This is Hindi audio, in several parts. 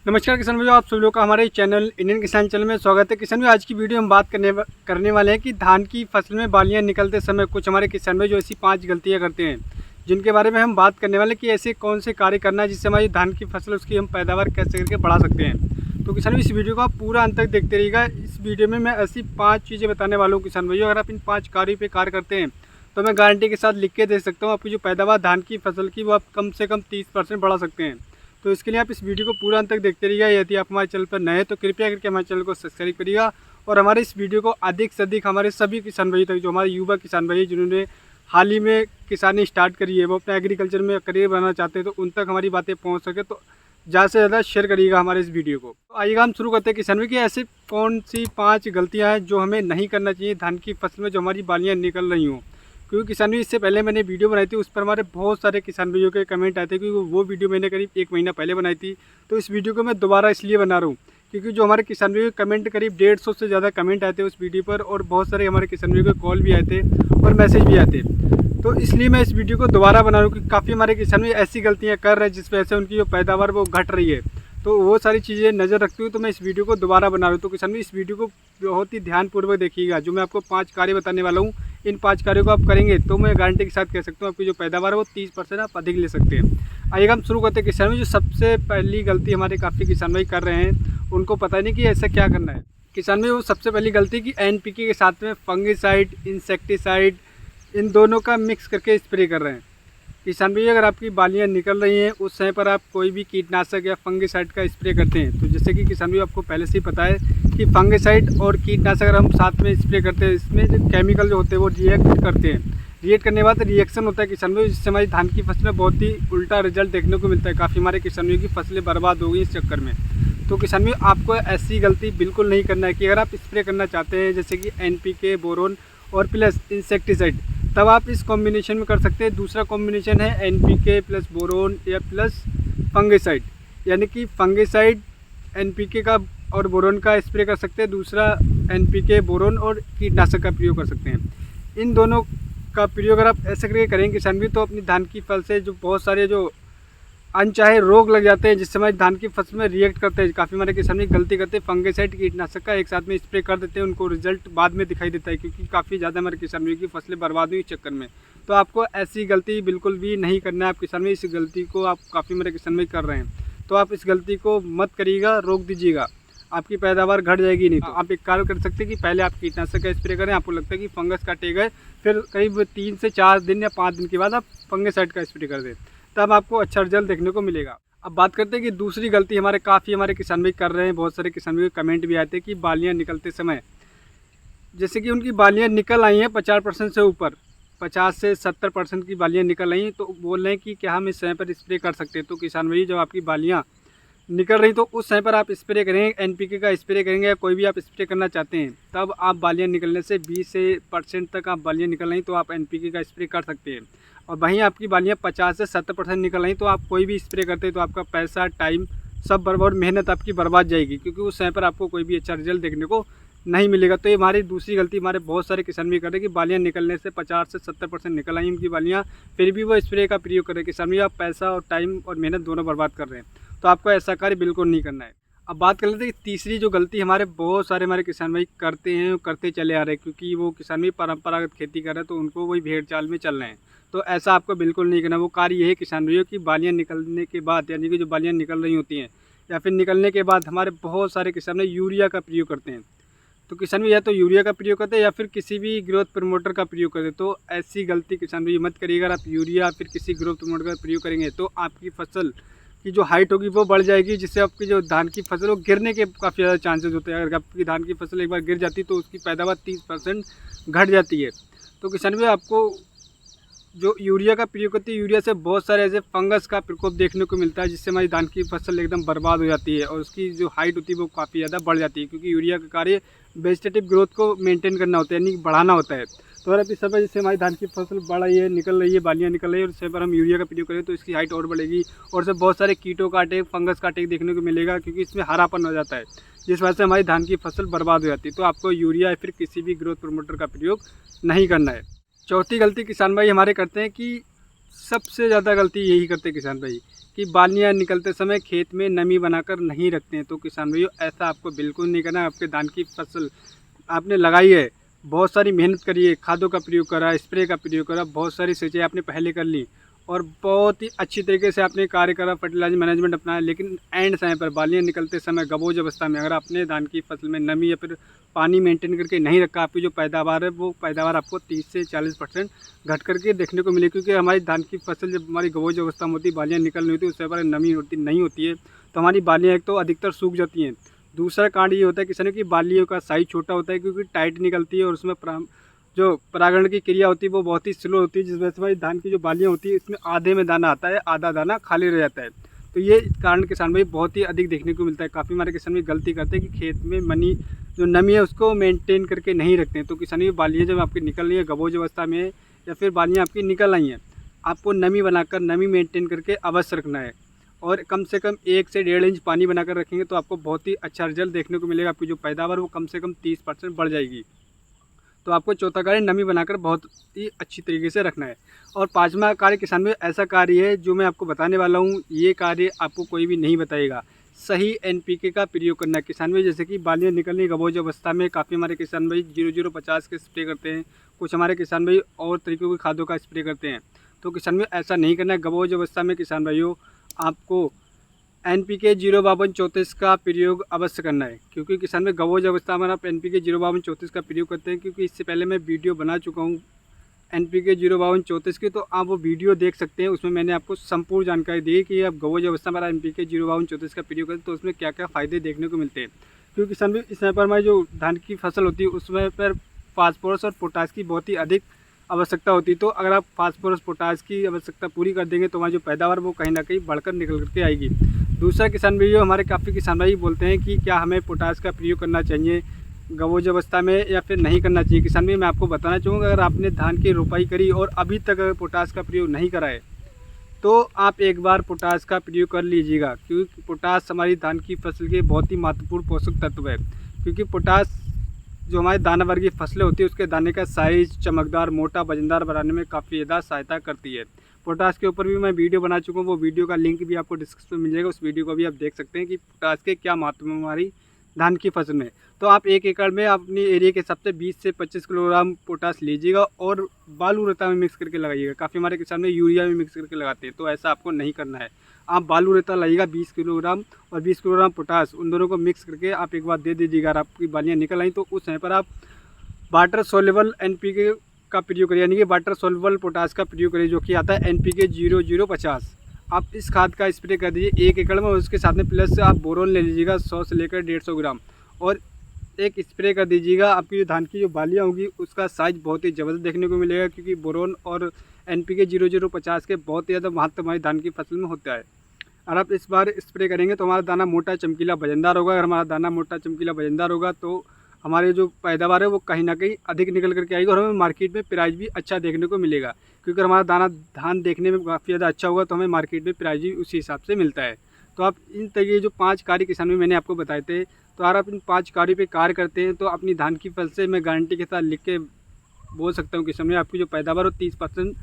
नमस्कार किसान भाइयों, आप सभी लोग का हमारे चैनल इंडियन किसान चैनल में स्वागत है। किसान भाई, आज की वीडियो हम बात करने वाले हैं कि धान की फसल में बालियां निकलते समय कुछ हमारे किसान भाई जो ऐसी 5 गलतियां करते हैं, जिनके बारे में हम बात करने वाले हैं कि ऐसे कौन से कार्य करना है जिससे हमारी धान की फसल उसकी हम पैदावार कैसे करके बढ़ा सकते हैं। तो किसान भाई, इस वीडियो को आप पूरा अंत तक देखते रहिएगा। इस वीडियो में मैं ऐसी 5 चीज़ें बताने वाला हूँ किसान भाइयों, अगर आप इन 5 कार्यों पर कार्य करते हैं तो मैं गारंटी के साथ लिख के दे सकता हूँ आपकी जो पैदावार धान की फसल की वो आप कम से कम 30% बढ़ा सकते हैं। तो इसके लिए आप इस वीडियो को पूरा अंत तक देखते रहिएगा। यदि आप हमारे चैनल पर नए हैं तो कृपया करके हमारे चैनल को सब्सक्राइब करिएगा और हमारे इस वीडियो को अधिक से अधिक हमारे सभी किसान भाई तक, जो हमारे युवा किसान भाई जिन्होंने हाल ही में किसानी स्टार्ट करी है, वो अपने एग्रीकल्चर में करियर बनाना चाहते हैं, तो उन तक हमारी बातें पहुँच सके तो ज़्यादा से ज़्यादा शेयर करिएगा हमारे इस वीडियो को। तो आइएगा हम शुरू करते हैं किसान भाई कि ऐसे कौन सी 5 गलतियाँ हैं जो हमें नहीं करना चाहिए धान की फसल में जो हमारी बालियाँ निकल रही हों। क्योंकि किसान भाई, इससे पहले मैंने वीडियो बनाई थी, उस पर हमारे बहुत सारे किसान भाइयों के कमेंट आए थे, क्योंकि वो वीडियो मैंने करीब 1 महीना पहले बनाई थी। तो इस वीडियो को मैं दोबारा इसलिए बना रहा हूँ क्योंकि जो हमारे किसान भाइयों के कमेंट करीब 150 से ज़्यादा कमेंट आए थे उस वीडियो पर, और बहुत सारे हमारे किसान भाइयों के कॉल भी आए थे और मैसेज भी आए थे। तो इसलिए मैं इस वीडियो को दोबारा बना रहा हूँ क्योंकि काफ़ी हमारे किसान भाई ऐसी गलतियाँ कर रहे हैं जिस वजह से उनकी जो पैदावार वो घट रही है। तो वो सारी चीज़ें नज़र रखती हूँ तो मैं इस वीडियो को दोबारा बना रहा हूँ। तो किसान भाई, इस वीडियो को बहुत ही ध्यानपूर्वक देखिएगा। जो मैं आपको 5 कार्य बताने वाला हूँ, इन 5 कार्यों को आप करेंगे तो मैं गारंटी के साथ कह सकता हूँ आपकी जो पैदावार है वो 30% आप अधिक ले सकते हैं। आइए हम शुरू करते हैं किसान भाई। जो सबसे पहली गलती हमारे काफ़ी किसान भाई कर रहे हैं, उनको पता नहीं कि ऐसा क्या करना है। किसान भाई, वो सबसे पहली गलती कि NPK के साथ में फंगिसाइड, इंसेक्टिसाइड, इन दोनों का मिक्स करके स्प्रे कर रहे हैं। किसान भाई, अगर आपकी बालियां निकल रही हैं उस समय पर आप कोई भी कीटनाशक या फंगिसाइड का स्प्रे करते हैं, तो जैसे कि किसान भाई आपको पहले से ही पता है कि फंगिसाइड और कीटनाशक अगर हम साथ में स्प्रे करते हैं, इसमें जो केमिकल जो होते हैं वो रिएक्ट करते हैं। रिएक्ट करने के बाद रिएक्शन होता है किसान भाई, जिससे हमारी धान की फसल में बहुत ही उल्टा रिजल्ट देखने को मिलता है। काफ़ी हमारे किसान भाई की फसलें बर्बाद हो गई इस चक्कर में। तो किसान भाई, आपको ऐसी गलती बिल्कुल नहीं करना है कि अगर आप स्प्रे करना चाहते हैं जैसे कि NPK, बोरोन और प्लस इंसेक्टिसाइड, तब आप इस कॉम्बिनेशन में कर सकते हैं। दूसरा कॉम्बिनेशन है NPK प्लस बोरोन या प्लस फंगिसाइड, यानी कि फंगिसाइड NPK का और बोरोन का स्प्रे कर सकते हैं, दूसरा NPK, बोरोन और कीटनाशक का प्रयोग कर सकते हैं। इन दोनों का प्रयोग अगर आप ऐसे करके करेंगे किसान भी, तो अपनी धान की फसल से जो बहुत सारे जो अनचाहे रोग लग जाते हैं जिससे हमारी धान की फसल में रिएक्ट करते हैं। काफ़ी हमारे किसान भी गलती करते हैं, फंगिसाइड, कीटनाशक का एक साथ में स्प्रे कर देते हैं, उनको रिजल्ट बाद में दिखाई देता है क्योंकि काफ़ी ज़्यादा हमारे किसान की फसलें बर्बाद हुई इस चक्कर में। तो आपको ऐसी गलती बिल्कुल भी नहीं करना है। आप किसान में इस गलती को आप काफ़ी हमारे किसान में कर रहे हैं, तो आप इस गलती को मत करिएगा, रोक दीजिएगा, आपकी पैदावार घट जाएगी। नहीं तो आप एक कार्य कर सकते हैं कि पहले आप कीटनाशक का स्प्रे करें, आपको लगता है कि फंगस काटेगा, फिर करीब 3 से 4 दिन या 5 दिन के बाद आप फंगिसाइड का स्प्रे कर दें, तब आपको अच्छा रिजल्ट देखने को मिलेगा। अब बात करते हैं कि दूसरी गलती हमारे किसान भाई कर रहे हैं। बहुत सारे किसान भाई के कमेंट भी आते हैं कि बालियां निकलते समय, जैसे कि उनकी बालियां निकल आई हैं 50% से ऊपर, 50 से 70% की बालियां निकल आई हैं, तो बोल रहे हैं कि क्या हम इस समय पर स्प्रे कर सकते हैं। तो किसान भाई, जब आपकी बालियां निकल रही तो उस समय पर आप स्प्रे करेंगे, NPK का स्प्रे करेंगे या कोई भी आप स्प्रे करना चाहते हैं, तब आप बालियां निकलने से 20% तक आप बालियां निकल रही तो आप NPK का स्प्रे कर सकते हैं। और वहीं आपकी बालियां 50 से 70% निकल रही तो आप कोई भी स्प्रे करते हैं तो आपका पैसा, टाइम सब बर्बाद, मेहनत आपकी बर्बाद जाएगी, क्योंकि उस समय पर आपको कोई भी अच्छा रिजल्ट देखने को नहीं मिलेगा। तो ये हमारी दूसरी गलती हमारे बहुत सारे किसान भी कर रहे हैं कि बालियां निकलने से 50 से 70% निकल आई उनकी बालियां, फिर भी वो स्प्रे का प्रयोग कर रहे हैं। किसान भी, आप पैसा और टाइम और मेहनत दोनों बर्बाद कर रहे हैं, तो आपको ऐसा कार्य बिल्कुल नहीं करना है। अब बात कर लेते हैं कि तीसरी जो गलती हमारे बहुत सारे हमारे किसान भाई करते हैं, करते चले आ रहे हैं, क्योंकि वो किसान भी परंपरागत खेती कर रहे हैं तो उनको वही भेड़ चाल में चल रहे हैं। तो ऐसा आपको बिल्कुल नहीं करना। वो कार्य ये है किसान भाइयों की बालियाँ निकलने के बाद, यानी कि जो बालियाँ निकल रही होती हैं या फिर निकलने के बाद हमारे बहुत सारे किसान यूरिया का प्रयोग करते हैं। तो किसान भी या तो यूरिया का प्रयोग करते हैं या फिर किसी भी ग्रोथ प्रमोटर का प्रयोग करते हैं। तो ऐसी गलती किसान भाई मत करिएगा। अगर आप यूरिया फिर किसी ग्रोथ प्रमोटर का प्रयोग करेंगे तो आपकी फसल की जो हाइट होगी वो बढ़ जाएगी, जिससे आपकी जो धान की फसल वो गिरने के काफ़ी ज़्यादा चांसेस होते हैं। अगर आपकी धान की फसल एक बार गिर जाती है तो उसकी पैदावार 30% घट जाती है। तो किसान भाई, आपको जो यूरिया का प्रयोग करती है, यूरिया से बहुत सारे ऐसे फंगस का प्रकोप देखने को मिलता है जिससे हमारी धान की फसल एकदम बर्बाद हो जाती है और उसकी जो हाइट होती है वो काफ़ी ज़्यादा बढ़ जाती है, क्योंकि यूरिया का कार्य वेजिटेटिव ग्रोथ को मेंटेन करना होता है, यानी बढ़ाना होता है। तो अगर इस समय जिससे हमारी धान की फसल बढ़ रही है, निकल रही है, बालियाँ निकल रही है, और इस समय पर हम यूरिया का प्रयोग करें तो इसकी हाइट और बढ़ेगी और इससे बहुत सारे कीटों का अटैक, फंगस का अटैक देखने को मिलेगा, क्योंकि इसमें हरापन हो जाता है, जिस वजह से हमारी धान की फसल बर्बाद हो जाती है। तो आपको यूरिया या फिर किसी भी ग्रोथ प्रमोटर का प्रयोग नहीं करना है। चौथी गलती किसान भाई हमारे करते हैं कि सबसे ज़्यादा गलती यही करते किसान भाई कि बालियाँ निकलते समय खेत में नमी बनाकर नहीं रखते हैं। तो किसान भाइयों, ऐसा आपको बिल्कुल नहीं करना है। आपके धान की फसल आपने लगाई है, बहुत सारी मेहनत करी है, खादों का प्रयोग करा, स्प्रे का प्रयोग करा, बहुत सारी सिंचाई आपने पहले कर ली और बहुत ही अच्छी तरीके से आपने कार्य करा, फर्टिलाइजर मैनेजमेंट अपनाया, लेकिन एंड समय पर बालियाँ निकलते समय गबोज अवस्था में अगर आपने धान की फसल में नमी या फिर पानी मेंटेन करके नहीं रखा, आपकी जो पैदावार है वो पैदावार आपको 30 से 40% घट करके देखने को मिले। क्योंकि हमारी धान की फसल जब हमारी गबोज अवस्था में होती है, बालियाँ निकल नहीं होती, उस समय पर नमी होती नहीं होती है, तो हमारी बालियाँ एक तो अधिकतर सूख जाती हैं। दूसरा कांड ये होता है किसानों की बालियों का साइज छोटा होता है क्योंकि टाइट निकलती है और उसमें जो परागण की क्रिया होती है वो बहुत ही स्लो होती है, जिस वजह से भाई धान की जो बालियाँ होती है इसमें आधे में दाना आता है, आधा दाना खाली रह जाता है। तो ये कारण किसान भाई बहुत ही अधिक देखने को मिलता है। काफ़ी हमारे किसान भाई गलती करते हैं कि खेत में जो नमी है उसको मेंटेन करके नहीं रखते हैं। तो किसान ये बालियाँ जब आपकी निकल रही है गबोज अवस्था में या फिर बालियाँ आपकी निकल आई हैं, आपको नमी बनाकर नमी मेंटेन करके अवश्य रखना है और कम से कम 1 से 1.5 इंच पानी बनाकर रखेंगे तो आपको बहुत ही अच्छा रिजल्ट देखने को मिलेगा। आपकी जो पैदावार वो कम से कम 30% बढ़ जाएगी। तो आपको चौथा कार्य नमी बनाकर बहुत ही अच्छी तरीके से रखना है। और पांचवा कार्य किसान में ऐसा कार्य है जो मैं आपको बताने वाला हूँ, ये कार्य आपको कोई भी नहीं बताएगा। सही NPK का प्रयोग करना है किसान भाई। जैसे कि बालियाँ निकलनी गबोज अवस्था में काफ़ी हमारे किसान भाई 0050 के स्प्रे करते हैं, कुछ हमारे किसान भाई और तरीक़ों की खादों का स्प्रे करते हैं। तो किसान भाई ऐसा नहीं करना है। गबोज अवस्था में किसान भाइयों आपको NPK 05234 का प्रयोग अवश्य करना है। क्योंकि किसान में गबोज अवस्था में आप NPK 05234 का प्रयोग करते हैं, क्योंकि इससे पहले मैं वीडियो बना चुका हूँ NPK 05234 की, तो आप वो वीडियो देख सकते हैं। उसमें मैंने आपको संपूर्ण जानकारी दी कि आप गबोज अवस्था में NPK 05234 का प्रयोग करें तो उसमें क्या क्या फ़ायदे देखने को मिलते हैं। क्योंकि किसान भी इस समय पर हमारी जो धान की फसल होती है उसमें पर फास्फोरस और पोटास की बहुत ही अधिक आवश्यकता होती है। तो अगर आप फास्फोरस पोटास की आवश्यकता पूरी कर देंगे तो हमारी जो पैदावार वो कहीं ना कहीं बढ़कर निकल करके आएगी। दूसरा किसान भाई, हमारे काफ़ी किसान भाई बोलते हैं कि क्या हमें पोटास का प्रयोग करना चाहिए गबोज अवस्था में या फिर नहीं करना चाहिए। किसान भाई मैं आपको बताना चाहूँगा, अगर आपने धान की रोपाई करी और अभी तक अगर पोटास का प्रयोग नहीं करा है तो आप एक बार पोटास का प्रयोग कर लीजिएगा। क्योंकि पोटास हमारी धान की फसल के बहुत ही महत्वपूर्ण पोषक तत्व है। क्योंकि पोटास जो हमारे दाना वर्गीय फसलें होती है उसके दाने का साइज चमकदार, मोटा, वजनदार बनाने में काफ़ी ज़्यादा सहायता करती है। पोटास के ऊपर भी मैं वीडियो बना चुका हूँ, वो वीडियो का लिंक भी आपको डिस्क्रिप्शन में मिल जाएगा। उस वीडियो को भी आप देख सकते हैं कि पोटास के क्या महत्व है हमारी धान की फसल में। तो आप 1 एकड़ में अपनी एरिया के हिसाब से 20 से 25 किलोग्राम पोटास लीजिएगा और बालू रेता में मिक्स करके लगाइएगा। काफ़ी हमारे किसान में यूरिया में मिक्स करके लगाते हैं, तो ऐसा आपको नहीं करना है। आप बालू रेता लाइएगा 20 किलोग्राम और 20 किलोग्राम पोटास, उन दोनों को मिक्स करके आप एक बार दे दीजिएगा। अगर आपकी बालियाँ निकल आई तो उस समय पर आप वाटर सोल्युबल NPK का प्रयोग करिए, यानी कि वाटर सोल्युबल पोटास का प्रयोग करिए, जो कि आता है NPK 0050। आप इस खाद का स्प्रे कर दीजिए 1 एकड़ में। उसके साथ में प्लस आप बोरोन ले लीजिएगा 100 से लेकर 150 ग्राम और एक स्प्रे कर दीजिएगा। आपकी जो धान की जो बालियाँ होंगी उसका साइज़ बहुत ही ज़बरदस्त देखने को मिलेगा। क्योंकि बोरोन और NPK 0050 के बहुत ही ज़्यादा महत्व हमारी धान की फसल में होता है। और आप इस बार स्प्रे करेंगे तो हमारा दाना मोटा, चमकीला, वजनदार होगा। अगर हमारा दाना मोटा, चमकीला, वजनदार होगा तो हमारे जो पैदावार है वो कहीं ना कहीं अधिक निकल करके आएगी और हमें मार्केट में प्राइस भी अच्छा देखने को मिलेगा। क्योंकि हमारा धान देखने में काफ़ी ज़्यादा अच्छा होगा तो हमें मार्केट में प्राइस भी उसी हिसाब से मिलता है। तो आप इन तरीके जो 5 कार्य किसान में मैंने आपको बताए थे, तो अगर आप इन 5 कार्यों पे कार्य करते हैं तो अपनी धान की फसल से मैं गारंटी के साथ लिख के बोल सकता हूँ कि समय आपकी जो पैदावार हो 30%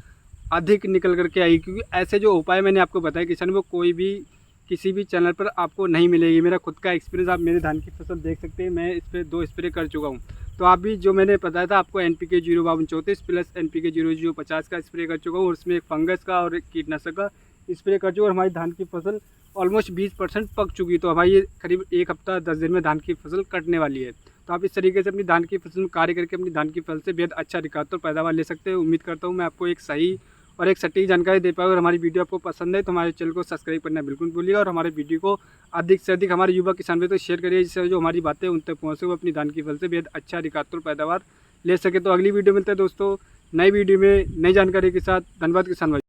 अधिक निकल करके आएगी। क्योंकि ऐसे जो उपाय मैंने आपको बताया किसान, वो कोई भी किसी भी चैनल पर आपको नहीं मिलेगी। मेरा खुद का एक्सपीरियंस आप मेरे धान की फसल देख सकते हैं, मैं इस पर 2 स्प्रे कर चुका हूँ। तो आप भी जो मैंने बताया था आपको NPK 05234 प्लस NPK 0050 का स्प्रे कर चुका हूँ और उसमें एक फंगस का और एक कीटनाशक का स्प्रे कर चुका हूँ और हमारी धान की फसल ऑलमोस्ट 20% पक चुकी। तो हमारी ये करीब 1 हफ्ता 10 दिन में धान की फसल कटने वाली है। तो आप इस तरीके से अपनी धान की फसल में कार्य करके अपनी धान की फसल से बेहद अच्छा रिकॉर्ड और पैदावार ले सकते हैं। उम्मीद करता हूँ मैं आपको एक सही और एक सटीक जानकारी दे पाऊँ। अगर हमारी वीडियो आपको पसंद है तो हमारे चैनल को सब्सक्राइब करना बिल्कुल भूलिएगा और हमारे वीडियो को अधिक से अधिक हमारे युवा किसान भाई तो शेयर करिए, जिससे जो हमारी बातें उन तक पहुँचे वो अपनी धान की फसल से बेहद अच्छा रिकॉर्ड और पैदावार ले सके। तो अगली वीडियो मिलता है दोस्तों नई वीडियो में नई जानकारी के साथ। धन्यवाद किसान भाई।